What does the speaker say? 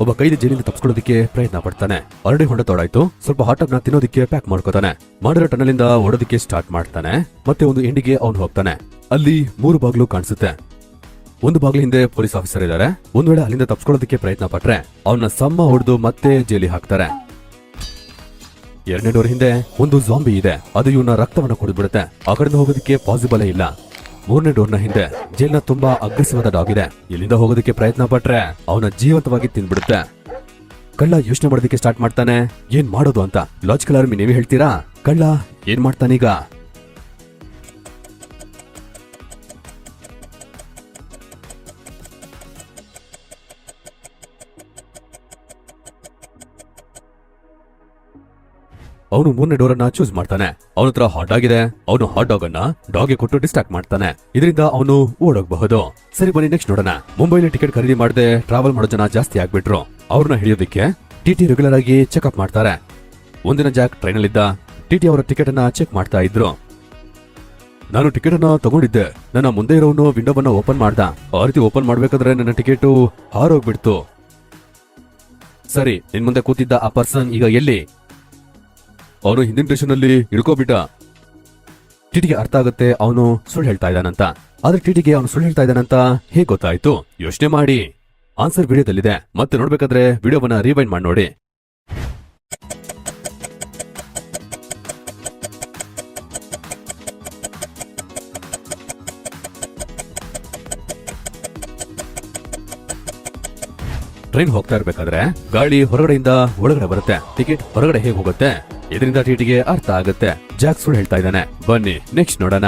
ಒಬ್ಬ ಕೈದಿ ಜೈಲಿಂದ ತಪ್ಪಿಸ್ಕೊಳ್ಳೋದಕ್ಕೆ ಪ್ರಯತ್ನ ಪಡ್ತಾನೆ. ಆಲ್ರೆಡಿ ಹೊಂಡ ತೋಡಾಯ್ತು. ಸ್ವಲ್ಪ ಹಾಟ್ ನ ತಿನ್ನೋದಕ್ಕೆ ಪ್ಯಾಕ್ ಮಾಡ್ಕೋತಾನೆ. ಮಾಡಿರೋ ಟನಲ್ ಇಂದ ಓಡೋದಕ್ಕೆ ಸ್ಟಾರ್ಟ್ ಮಾಡ್ತಾನೆ. ಮತ್ತೆ ಒಂದು ಎಂಡಿಗೆ ಅವನು ಹೋಗ್ತಾನೆ. ಅಲ್ಲಿ 3 ಬಾಗ್ಲು ಕಾಣಿಸುತ್ತೆ. ಒಂದು ಬಾಗ್ಲ ಹಿಂದೆ ಪೊಲೀಸ್ ಆಫೀಸರ್ ಇದ್ದಾರೆ. ಒಂದ್ ವೇಳೆ ಅಲ್ಲಿಂದ ತಪ್ಪಿಸ್ಕೊಳ್ಳೋದಕ್ಕೆ ಪ್ರಯತ್ನ ಪಟ್ರೆ ಅವನ್ನ ಸಮ್ಮ ಹೊಡೆದು ಮತ್ತೆ ಜೈಲಿಗೆ ಹಾಕ್ತಾರೆ. 2ನೇ ಡೋರ್ ಹಿಂದೆ ಒಂದು ಜಾಂಬಿ ಇದೆ. ಅದು ಇವನ ರಕ್ತವನ್ನ ಕುಡಿದ್ಬಿಡುತ್ತೆ. ಆ ಕಡೆಯಿಂದ ಹೋಗೋದಕ್ಕೆ ಪಾಸಿಬಲ್ ಇಲ್ಲ. 3ನೇ ಡೋರ್ನ ಹಿಂದೆ ಜೈಲ್ನ ತುಂಬಾ ಅಗ್ರೆಸಿವ್ ಆದ ಡಾಗ್ ಇದೆ. ಇಲ್ಲಿಂದ ಹೋಗೋದಕ್ಕೆ ಪ್ರಯತ್ನ ಪಟ್ರೆ ಅವನ ಜೀವಂತವಾಗಿ ತಿಂದ್ಬಿಡುತ್ತೆ. ಕಳ್ಳ ಯೋಚನೆ ಮಾಡೋದಕ್ಕೆ ಸ್ಟಾರ್ಟ್ ಮಾಡ್ತಾನೆ, ಏನ್ ಮಾಡೋದು ಅಂತ. ಲಾಜಿಕಲ್ ಆರ್ಮಿ ನೀವೇ ಹೇಳ್ತೀರಾ? ಕಳ್ಳ ಏನ್ ಮಾಡ್ತಾನೀಗ? ಅವನು 3ನೇ ಡೋರ್ ಅನ್ನ ಚೂಸ್ ಮಾಡ್ತಾನೆ. ಅವನ ಹತ್ರ ಹಾಟ್ ಡಾಗ್ ಇದೆ. ಅವನು ಹಾಟ್ ಡಾಗ್ ಅನ್ನ ಡಾಗ್ಗೆ ಕೊಟ್ಟು ಡಿಸ್ಟ್ರಾಕ್ಟ್ ಮಾಡ್ತಾನೆ. ಇದರಿಂದ ಅವನು ಓಡೋಗಬಹುದು. ಸರಿ, ಬನ್ನಿ ನೆಕ್ಸ್ಟ್ ನೋಡೋಣ. ಮುಂಬೈಲಿ ಟಿಕೆಟ್ ಖರೀದಿ ಮಾಡದೆ ಟ್ರಾವೆಲ್ ಮಾಡೋ ಜನ ಜಾಸ್ತಿ ಆಗ್ಬಿಟ್ರು. ಅವ್ರನ್ನ ಹಿಡಿಯೋದಕ್ಕೆ ಟಿಟಿ ರೆಗ್ಯುಲರ್ ಆಗಿ ಚೆಕ್ಅಪ್ ಮಾಡ್ತಾರೆ. ಒಂದಿನ ಜಾಕ್ ಟ್ರೈನ್ ಅಲ್ಲಿದ್ದ. ಟಿಟಿ ಅವರ ಟಿಕೆಟ್ ಅನ್ನ ಚೆಕ್ ಮಾಡ್ತಾ ಇದ್ರು. ನಾನು ಟಿಕೆಟ್ ಅನ್ನ ತಗೊಂಡಿದ್ದೆ. ನನ್ನ ಮುಂದೆ ಇರೋನು ವಿಂಡೋವನ್ನ ಓಪನ್ ಮಾಡ್ದ. ಆ ರೀತಿ ಓಪನ್ ಮಾಡ್ಬೇಕಾದ್ರೆ ನನ್ನ ಟಿಕೆಟ್ ಹಾರೋಗ್ಬಿಡ್ತು. ಸರಿ, ನಿನ್ ಮುಂದೆ ಕೂತಿದ್ದ ಆ ಪರ್ಸನ್ ಈಗ ಎಲ್ಲಿ? ಅವನು ಹಿಂದಿನ ಸ್ಟೇಷನ್ ಅಲ್ಲಿ ಹಿಡ್ಕೋಬಿಟ್ಟ. ಟಿಟಿಗೆ ಅರ್ಥ ಆಗುತ್ತೆ ಅವನು ಸುಳ್ಳು ಹೇಳ್ತಾ ಇದ್ದಾನಂತ. ಆದ್ರೆ ಟಿಟಿಗೆ ಅವನು ಸುಳ್ಳು ಹೇಳ್ತಾ ಇದ್ದಾನಂತ ಹೇಗ್ ಗೊತ್ತಾಯ್ತು? ಯೋಚನೆ ಮಾಡಿ. ಆನ್ಸರ್ ವಿಡಿಯೋದಲ್ಲಿದೆ. ಮತ್ತೆ ನೋಡ್ಬೇಕಾದ್ರೆ ವಿಡಿಯೋವನ್ನ ರಿವೈಂಡ್ ಮಾಡಿ ನೋಡಿ. ಟ್ರೈನ್ ಹೋಗ್ತಾ ಇರ್ಬೇಕಾದ್ರೆ ಗಾಳಿ ಹೊರಗಡೆಯಿಂದ ಒಳಗಡೆ ಬರುತ್ತೆ. ಟಿಕೆಟ್ ಹೊರಗಡೆ ಹೇಗ್ ಹೋಗುತ್ತೆ? ಇದರಿಂದ ಟಿಟಿಗೆ ಅರ್ಥ ಆಗುತ್ತೆ ಜಾಕ್ ಸುಳ್ಳು ಹೇಳ್ತಾ ಇದ್ದಾನೆ. ಬನ್ನಿ ನೆಕ್ಸ್ಟ್ ನೋಡೋಣ.